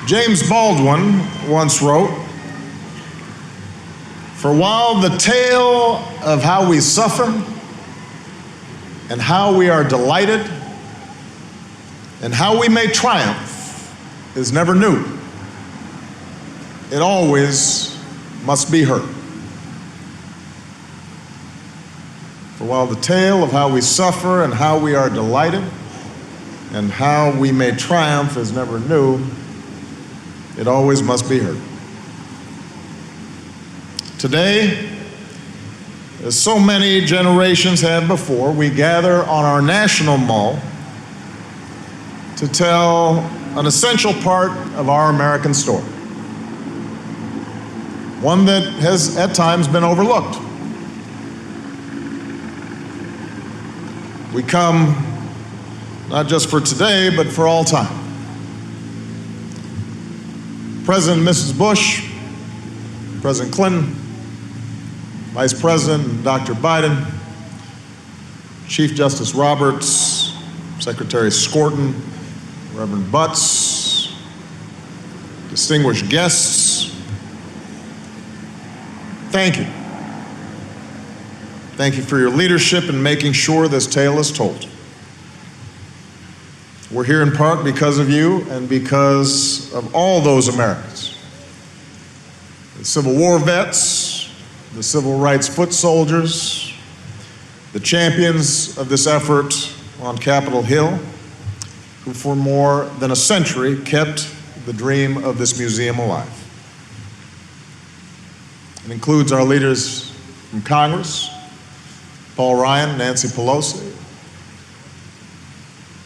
James Baldwin once wrote, "For while the tale of how we suffer and how we are delighted and how we may triumph is never new, it always must be heard." For while the tale of how we suffer and how we are delighted and how we may triumph is never new, it always must be heard. Today, as so many generations have before, we gather on our national mall to tell an essential part of our American story, one that has at times been overlooked. We come not just for today, but for all time. President and Mrs. Bush, President Clinton, Vice President Dr. Biden, Chief Justice Roberts, Secretary Skorton, Reverend Butts, distinguished guests, thank you. Thank you for your leadership in making sure this tale is told. We're here in part because of you and because of all those Americans. The Civil War vets, the civil rights foot soldiers, the champions of this effort on Capitol Hill, who for more than a century kept the dream of this museum alive. It includes our leaders from Congress, Paul Ryan, Nancy Pelosi.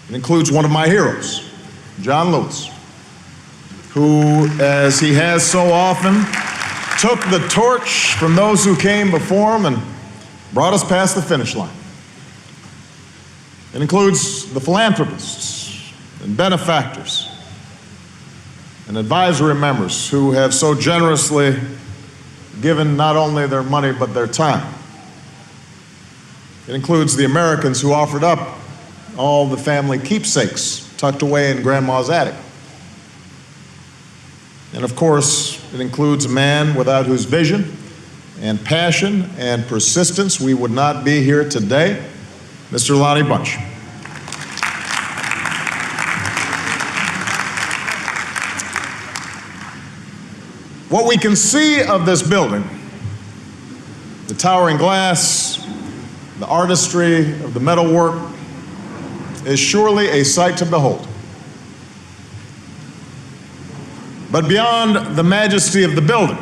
It includes one of my heroes, John Lewis, who, as he has so often, took the torch from those who came before him and brought us past the finish line. It includes the philanthropists and benefactors and advisory members who have so generously given not only their money but their time. It includes the Americans who offered up all the family keepsakes tucked away in Grandma's attic. And of course, it includes a man without whose vision and passion and persistence we would not be here today, Mr. Lonnie Bunch. What we can see of this building, the towering glass, the artistry of the metalwork, is surely a sight to behold. But beyond the majesty of the building,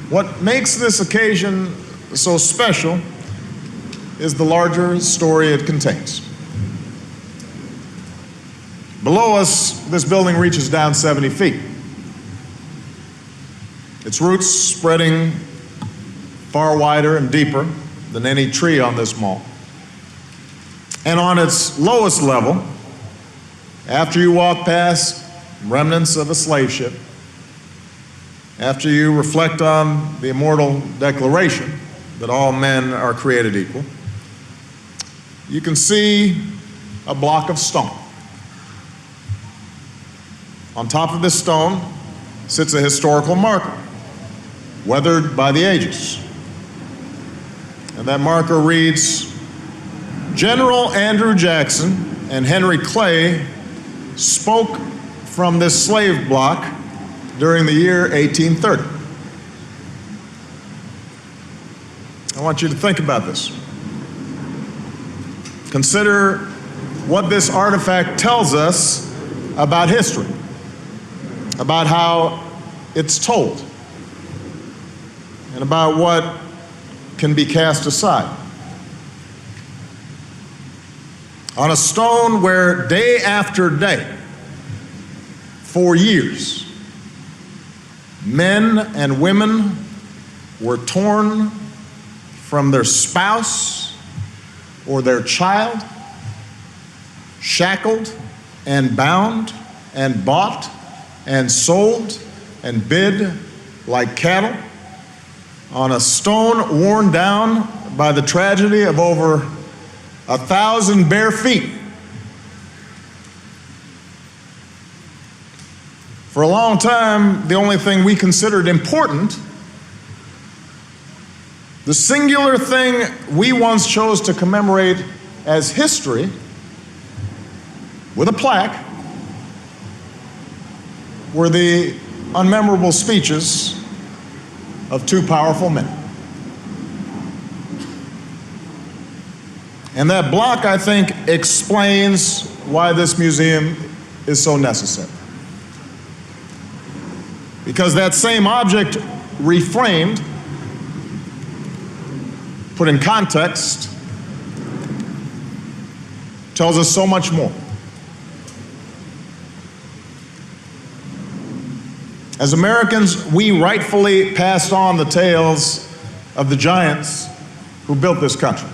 what makes this occasion so special is the larger story it contains. Below us, this building reaches down 70 feet. Its roots spreading far wider and deeper than any tree on this mall. And on its lowest level, after you walk past remnants of a slave ship, after you reflect on the immortal declaration that all men are created equal, you can see a block of stone. On top of this stone sits a historical marker, weathered by the ages. And that marker reads, "General Andrew Jackson and Henry Clay spoke from this slave block during the year 1830. I want you to think about this. Consider what this artifact tells us about history, about how it's told, and about what can be cast aside. On a stone where day after day, for years, men and women were torn from their spouse or their child, shackled and bound and bought and sold and bid like cattle, on a stone worn down by the tragedy of over 1,000 bare feet. For a long time, the only thing we considered important, the singular thing we once chose to commemorate as history with a plaque, were the unmemorable speeches of two powerful men. And that block, I think, explains why this museum is so necessary. Because that same object, reframed, put in context, tells us so much more. As Americans, we rightfully passed on the tales of the giants who built this country,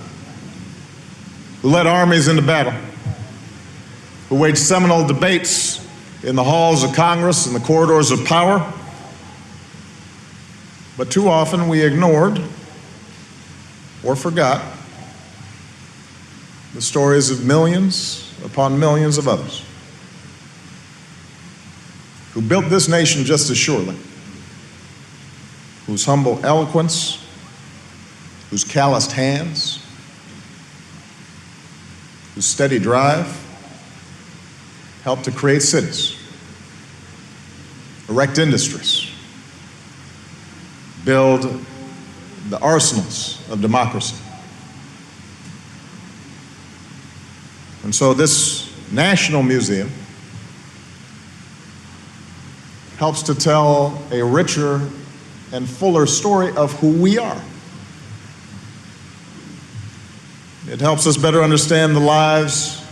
who led armies into battle, who waged seminal debates in the halls of Congress and the corridors of power. But too often we ignored or forgot the stories of millions upon millions of others who built this nation just as surely, whose humble eloquence, whose calloused hands, whose steady drive helped to create cities, erect industries, build the arsenals of democracy. And so this National Museum helps to tell a richer and fuller story of who we are. It helps us better understand the lives,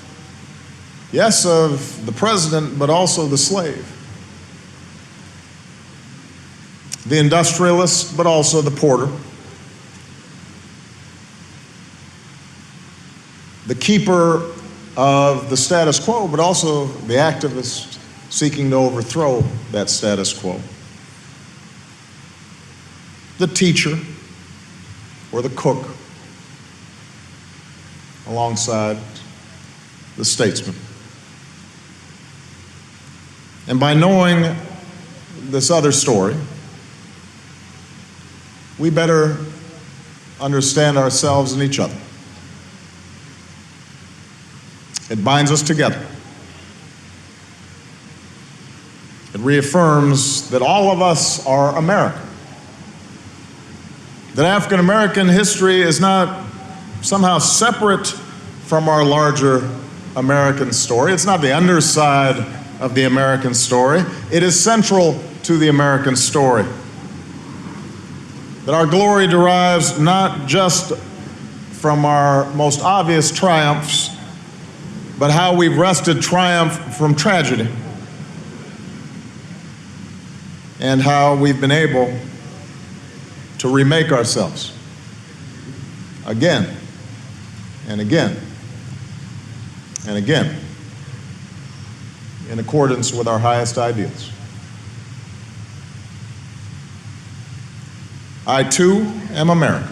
yes, of the president, but also the slave, the industrialist, but also the porter, the keeper of the status quo, but also the activist seeking to overthrow that status quo, the teacher or the cook alongside the statesman. And by knowing this other story, we better understand ourselves and each other. It binds us together. It reaffirms that all of us are American. That African American history is not somehow separate from our larger American story. It's not the underside of the American story. It is central to the American story. That our glory derives not just from our most obvious triumphs, but how we've wrested triumph from tragedy, and how we've been able to remake ourselves again and again and again in accordance with our highest ideals. I too am American.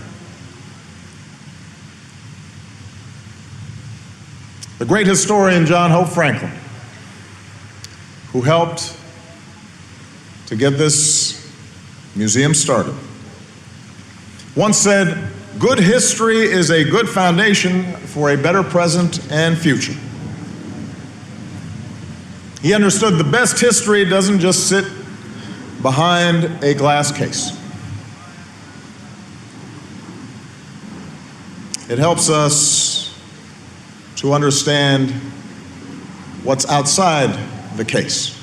The great historian John Hope Franklin, who helped to get this museum started, once said, "Good history is a good foundation for a better present and future." He understood the best history doesn't just sit behind a glass case. It helps us to understand what's outside the case.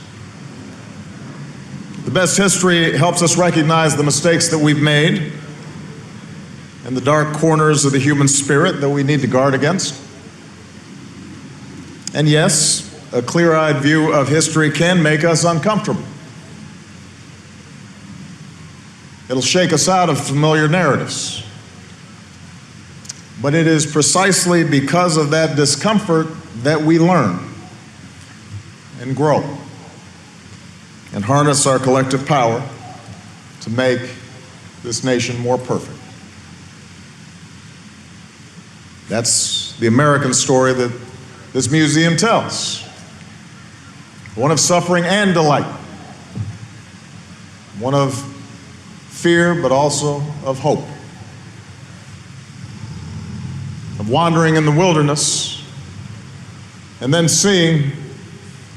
The best history helps us recognize the mistakes that we've made and the dark corners of the human spirit that we need to guard against. And yes, a clear-eyed view of history can make us uncomfortable. It'll shake us out of familiar narratives. But it is precisely because of that discomfort that we learn and grow and harness our collective power to make this nation more perfect. That's the American story that this museum tells. One of suffering and delight, one of fear, but also of hope, of wandering in the wilderness and then seeing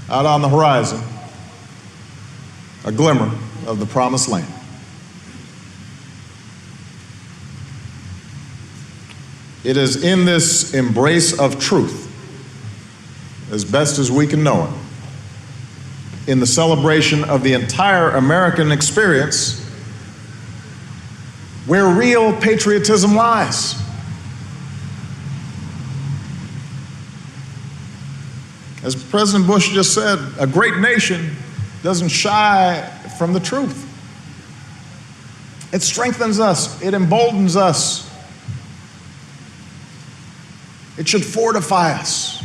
out on the horizon a glimmer of the promised land. It is in this embrace of truth, as best as we can know it, in the celebration of the entire American experience, where real patriotism lies. As President Bush just said, a great nation doesn't shy from the truth. It strengthens us, it emboldens us. It should fortify us.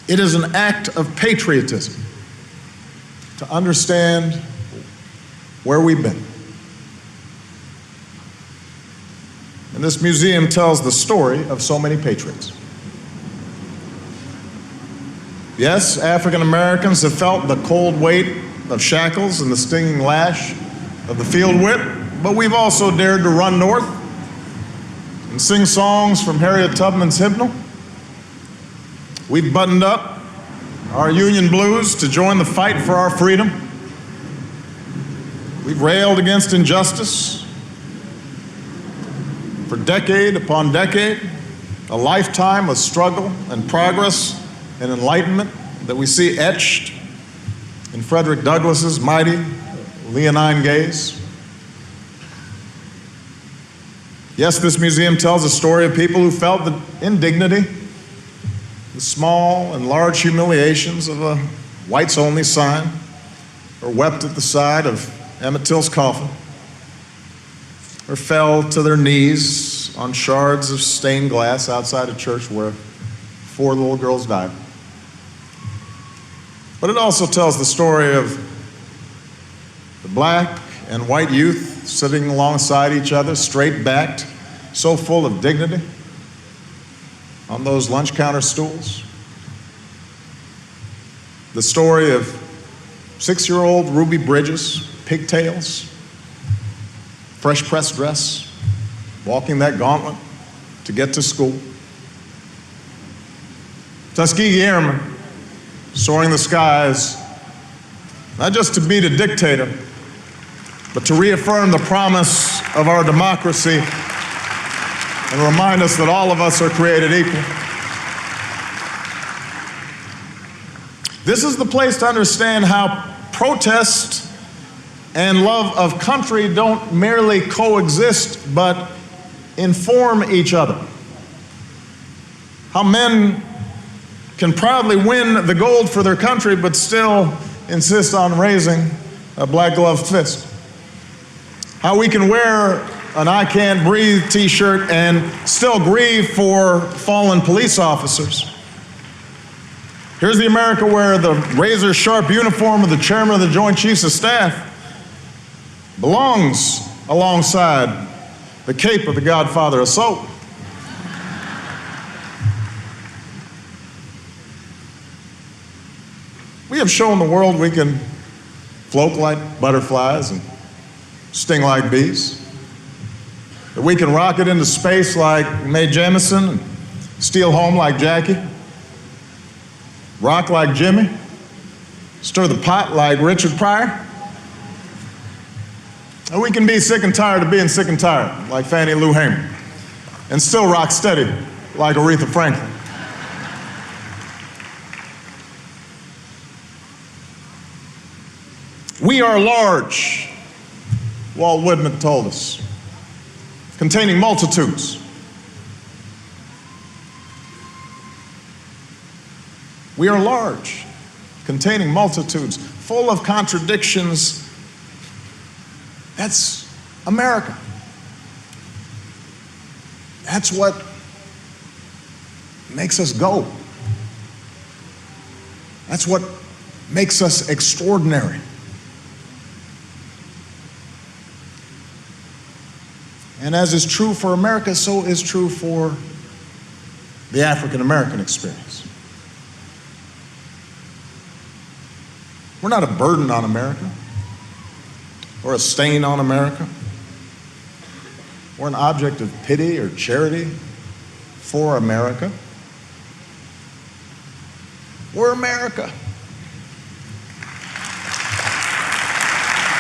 It is an act of patriotism to understand where we've been. And this museum tells the story of so many patriots. Yes, African Americans have felt the cold weight of shackles and the stinging lash of the field whip, but we've also dared to run north and sing songs from Harriet Tubman's hymnal. We've buttoned up our Union blues to join the fight for our freedom. We've railed against injustice for decade upon decade, a lifetime of struggle and progress and enlightenment that we see etched in Frederick Douglass's mighty leonine gaze. Yes, this museum tells a story of people who felt the indignity, the small and large humiliations of a whites-only sign, or wept at the side of Emmett Till's coffin, or fell to their knees on shards of stained glass outside a church where 4 little girls died. But it also tells the story of the black and white youth sitting alongside each other, straight-backed, so full of dignity on those lunch counter stools. The story of 6-year-old Ruby Bridges, pigtails, fresh pressed dress, walking that gauntlet to get to school. Tuskegee Airmen soaring the skies, not just to beat a dictator, but to reaffirm the promise of our democracy and remind us that all of us are created equal. This is the place to understand how protest and love of country don't merely coexist, but inform each other. How men can proudly win the gold for their country, but still insist on raising a black-gloved fist. How we can wear an I Can't Breathe t-shirt and still grieve for fallen police officers. Here's the America where the razor-sharp uniform of the chairman of the Joint Chiefs of Staff belongs alongside the cape of the Godfather of Soap. We have shown the world we can float like butterflies and sting like bees, that we can rocket into space like Mae Jemison and steal home like Jackie, rock like Jimmy, stir the pot like Richard Pryor, and we can be sick and tired of being sick and tired like Fannie Lou Hamer, and still rock steady like Aretha Franklin. We are large, Walt Whitman told us, containing multitudes. We are large, containing multitudes, full of contradictions. That's America. That's what makes us go. That's what makes us extraordinary. And as is true for America, so is true for the African American experience. We're not a burden on America or a stain on America. We're an object of pity or charity for America. We're America.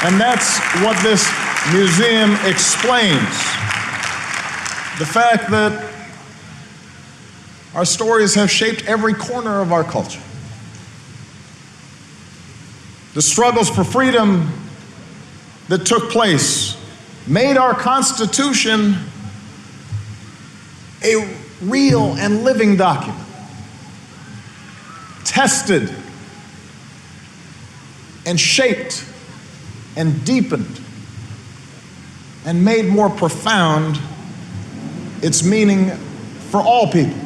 And that's what this museum explains. The fact that our stories have shaped every corner of our culture. The struggles for freedom that took place made our Constitution a real and living document, tested and shaped and deepened and made more profound its meaning for all people.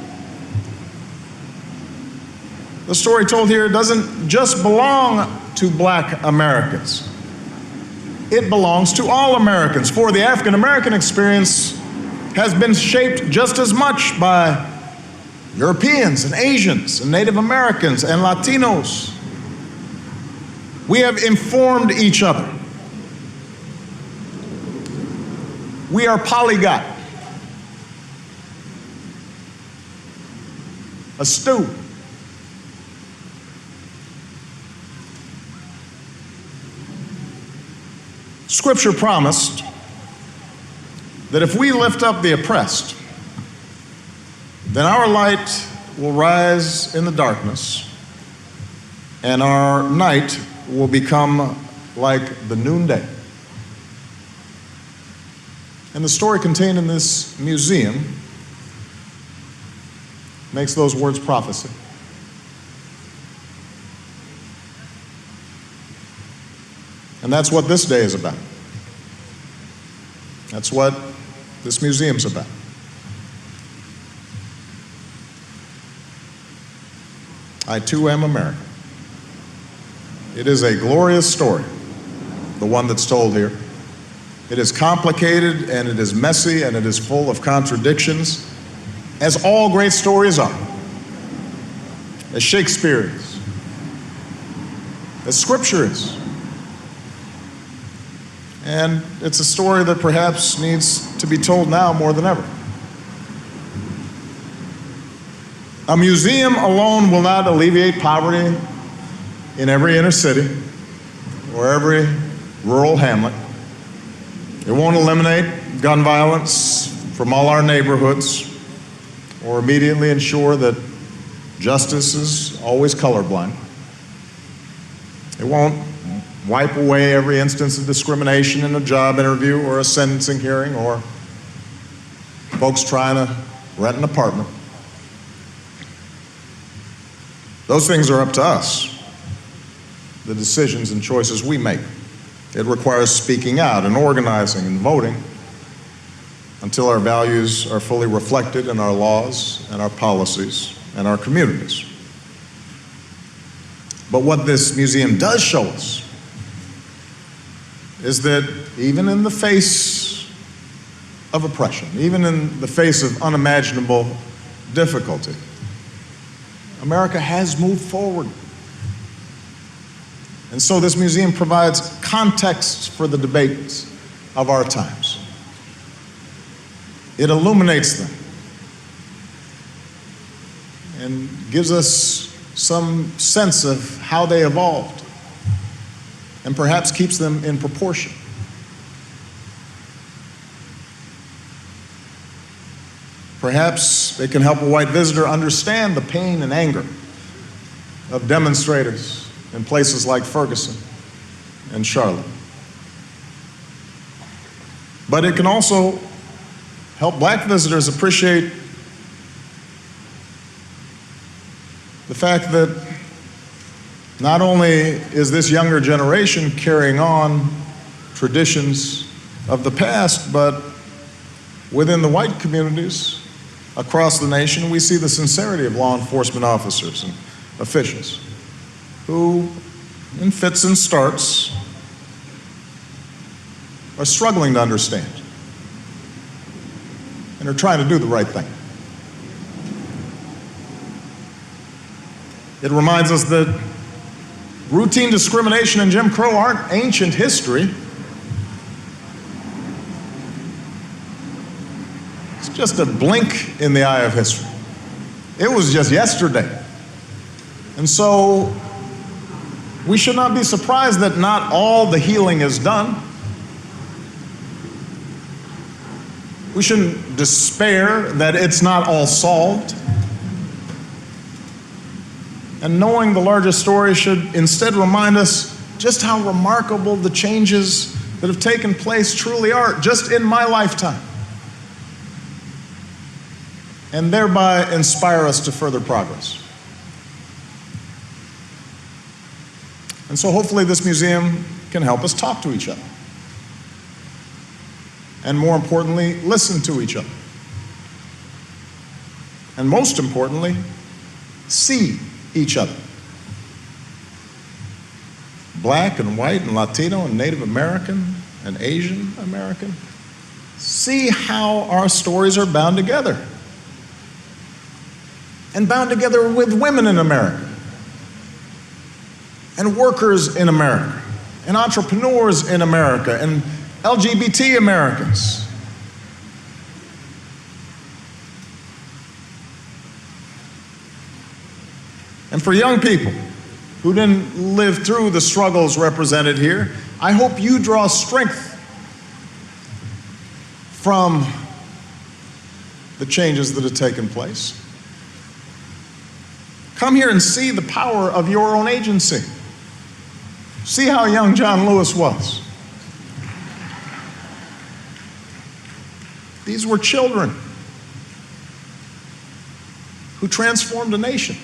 The story told here doesn't just belong to Black Americans. It belongs to all Americans, for the African American experience has been shaped just as much by Europeans and Asians and Native Americans and Latinos. We have informed each other. We are polyglot, astute. Scripture promised that if we lift up the oppressed, then our light will rise in the darkness, and our night will become like the noonday. And the story contained in this museum makes those words prophecy. And that's what this day is about. That's what this museum's about. I too am American. It is a glorious story, the one that's told here. It is complicated and it is messy and it is full of contradictions, as all great stories are, as Shakespeare is, as Scripture is. And it's a story that perhaps needs to be told now more than ever. A museum alone will not alleviate poverty in every inner city or every rural hamlet. It won't eliminate gun violence from all our neighborhoods or immediately ensure that justice is always colorblind. It won't wipe away every instance of discrimination in a job interview or a sentencing hearing or folks trying to rent an apartment. Those things are up to us, the decisions and choices we make. It requires speaking out and organizing and voting until our values are fully reflected in our laws and our policies and our communities. But what this museum does show us is that even in the face of oppression, even in the face of unimaginable difficulty, America has moved forward. And so this museum provides context for the debates of our times. It illuminates them and gives us some sense of how they evolved, and perhaps keeps them in proportion. Perhaps it can help a white visitor understand the pain and anger of demonstrators in places like Ferguson and Charlotte. But it can also help Black visitors appreciate the fact that not only is this younger generation carrying on traditions of the past, but within the white communities across the nation, we see the sincerity of law enforcement officers and officials who, in fits and starts, are struggling to understand and are trying to do the right thing. It reminds us that Routine discrimination and Jim Crow aren't ancient history. It's just a blink in the eye of history. It was just yesterday. And so we should not be surprised that not all the healing is done. We shouldn't despair that it's not all solved. And knowing the larger story should instead remind us just how remarkable the changes that have taken place truly are, just in my lifetime, and thereby inspire us to further progress. And so hopefully this museum can help us talk to each other. And more importantly, listen to each other. And most importantly, see each other. Black and white and Latino and Native American and Asian American. See how our stories are bound together. And bound together with women in America. And workers in America. And entrepreneurs in America. And LGBT Americans. And for young people who didn't live through the struggles represented here, I hope you draw strength from the changes that have taken place. Come here and see the power of your own agency. See how young John Lewis was. These were children who transformed a nation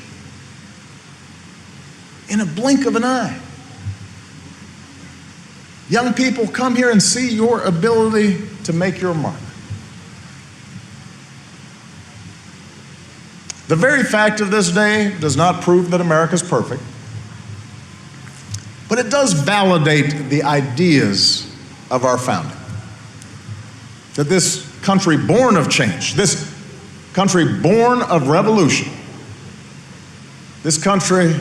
in a blink of an eye. Young people, come here and see your ability to make your mark. The very fact of this day does not prove that America's perfect, but it does validate the ideas of our founding. That this country born of change, this country born of revolution, this country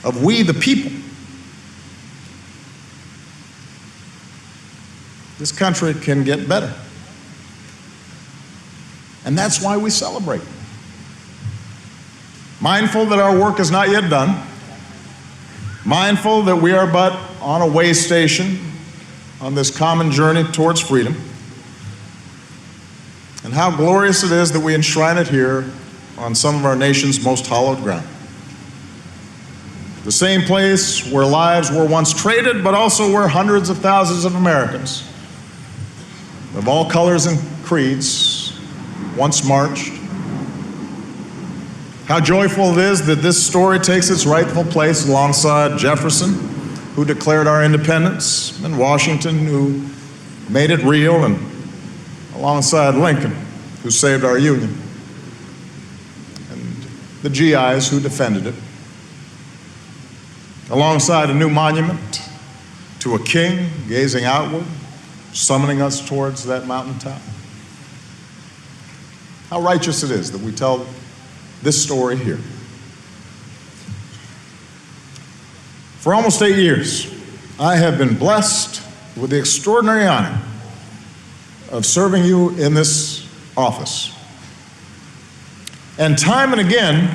of we the people, this country can get better. And that's why we celebrate. Mindful that our work is not yet done, mindful that we are but on a way station on this common journey towards freedom, and how glorious it is that we enshrine it here on some of our nation's most hallowed ground. The same place where lives were once traded, but also where hundreds of thousands of Americans of all colors and creeds once marched. How joyful it is that this story takes its rightful place alongside Jefferson, who declared our independence, and Washington, who made it real, and alongside Lincoln, who saved our Union, and the GIs who defended it. Alongside a new monument to a king gazing outward, summoning us towards that mountaintop. How righteous it is that we tell this story here. For almost 8 years, I have been blessed with the extraordinary honor of serving you in this office. And time and again,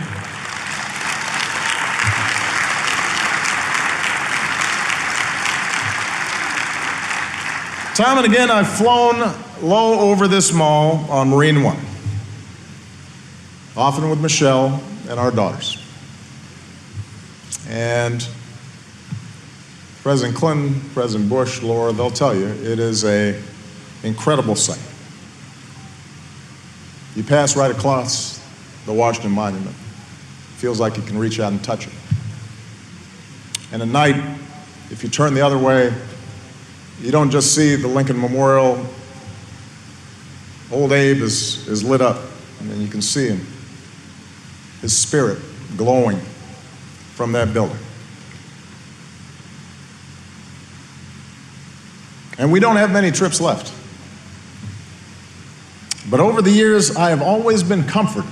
I've flown low over this mall on Marine One, often with Michelle and our daughters. And President Clinton, President Bush, Laura, they'll tell you, it is an incredible sight. You pass right across the Washington Monument. Feels like you can reach out and touch it. And at night, if you turn the other way, you don't just see the Lincoln Memorial. Old Abe is lit up, and you can see him, his spirit glowing from that building. And we don't have many trips left. But over the years, I have always been comforted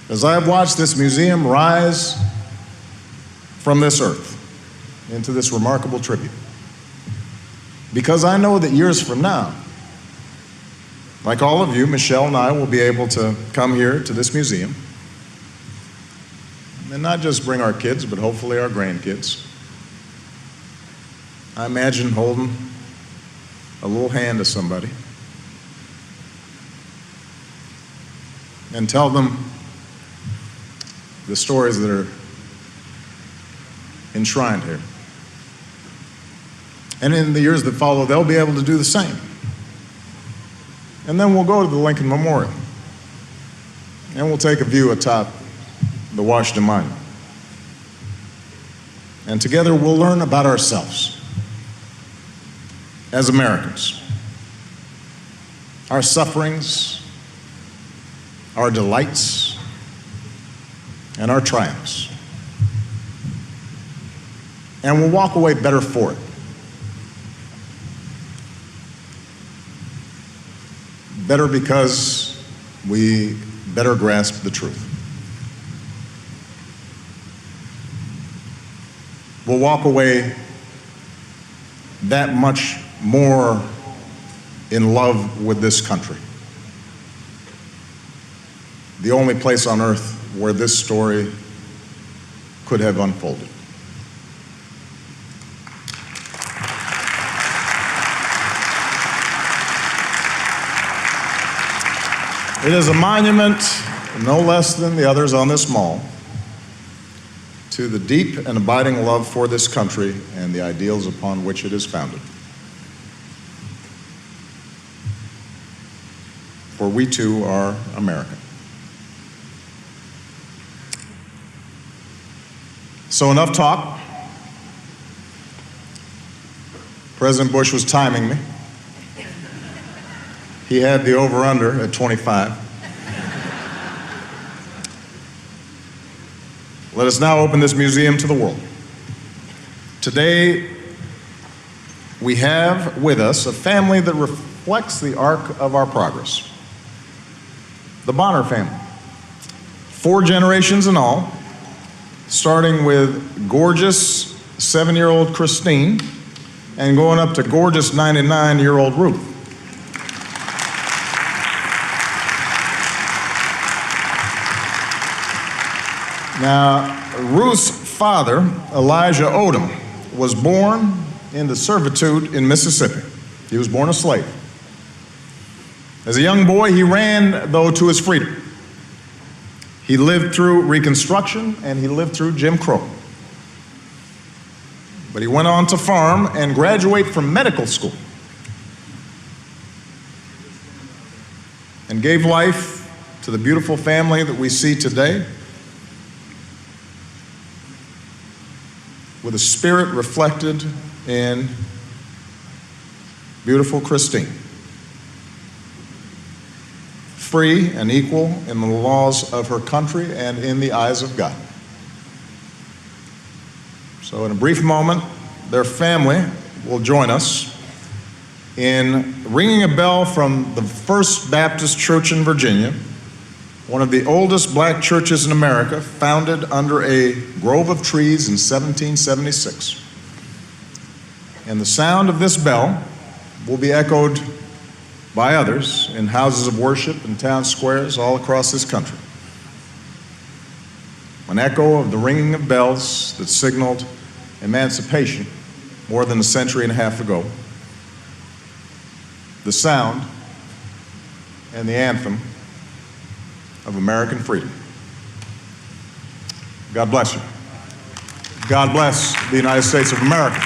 as I have watched this museum rise from this earth into this remarkable tribute. Because I know that years from now, like all of you, Michelle and I will be able to come here to this museum and not just bring our kids, but hopefully our grandkids. I imagine holding a little hand to somebody and tell them the stories that are enshrined here. And in the years that follow, they'll be able to do the same. And then we'll go to the Lincoln Memorial, and we'll take a view atop the Washington Monument. And together we'll learn about ourselves as Americans, our sufferings, our delights, and our triumphs. And we'll walk away better for it. Better because we better grasp the truth. We'll walk away that much more in love with this country. The only place on earth where this story could have unfolded. It is a monument, no less than the others on this mall, to the deep and abiding love for this country and the ideals upon which it is founded. For we too are American. So enough talk. President Bush was timing me. He had the over-under at 25. Let us now open this museum to the world. Today, we have with us a family that reflects the arc of our progress. The Bonner family. 4 generations in all, starting with gorgeous 7-year-old Christine and going up to gorgeous 99-year-old Ruth. Now, Ruth's father, Elijah Odom, was born into servitude in Mississippi. He was born a slave. As a young boy, he ran, though, to his freedom. He lived through Reconstruction and he lived through Jim Crow. But he went on to farm and graduate from medical school and gave life to the beautiful family that we see today, with a spirit reflected in beautiful Christine. Free and equal in the laws of her country and in the eyes of God. So in a brief moment, their family will join us in ringing a bell from the First Baptist Church in Virginia, one of the oldest black churches in America, founded under a grove of trees in 1776. And the sound of this bell will be echoed by others in houses of worship and town squares all across this country. An echo of the ringing of bells that signaled emancipation more than a century and a half ago. The sound and the anthem of American freedom. God bless you. God bless the United States of America.